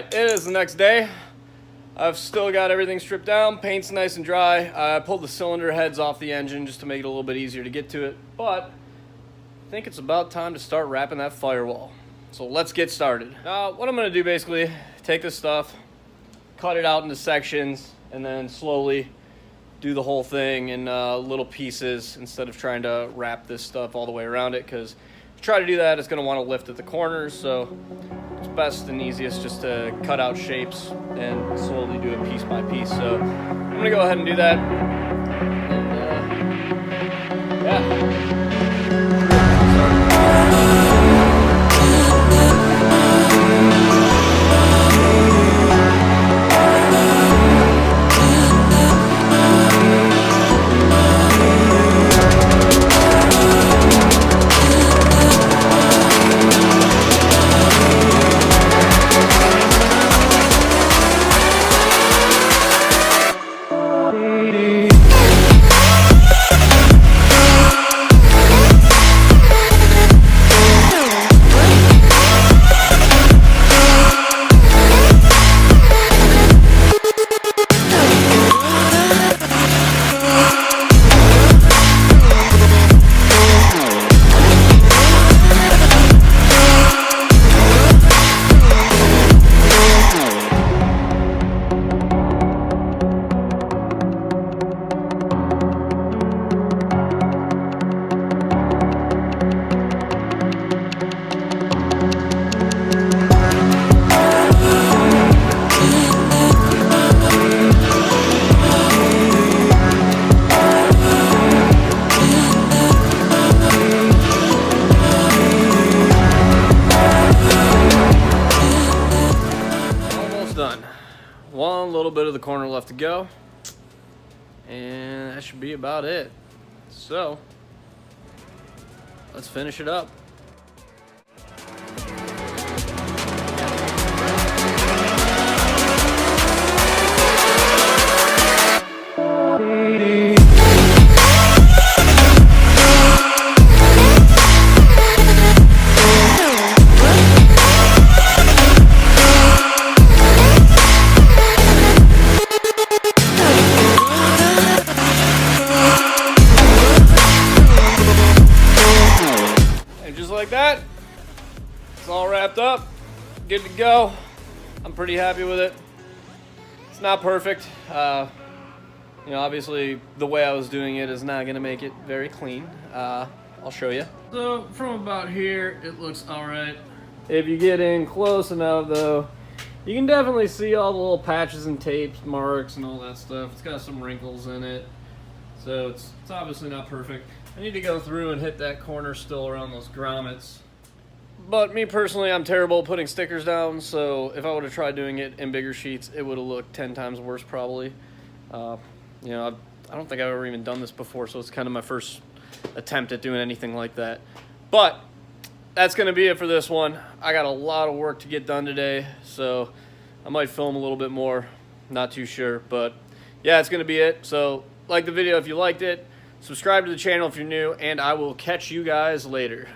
Alright, it is the next day. I've still got everything stripped down, paint's nice and dry. I pulled the cylinder heads off the engine just to make it a little bit easier to get to it, but I think it's about time to start wrapping that firewall. So let's get started. Now, what I'm going to do basically, take this stuff, cut it out into sections, and then slowly do the whole thing in little pieces instead of trying to wrap this stuff all the way around it, because if you try to do that, it's going to want to lift at the corners, so it's best and easiest just to cut out shapes and slowly do it piece by piece. So I'm going to go ahead and do that. And, yeah. Done. One little bit of the corner left to go, and that should be about it. So let's finish it up. Like that, it's all wrapped up, good to go. I'm pretty happy with it. It's not perfect. You know, obviously the way I was doing it is not going to make it very clean. I'll show you. So from about here, it looks all right. If you get in close enough though, you can definitely see all the little patches and tapes, marks and all that stuff. It's got some wrinkles in it. So it's obviously not perfect. I need to go through and hit that corner still around those grommets. But me personally, I'm terrible at putting stickers down, so if I would have tried doing it in bigger sheets, it would have looked 10 times worse probably. You know, I don't think I've ever even done this before, so it's kind of my first attempt at doing anything like that. But that's going to be it for this one. I got a lot of work to get done today, so I might film a little bit more. Not too sure, but yeah, it's going to be it. So like the video if you liked it. Subscribe to the channel if you're new, and I will catch you guys later.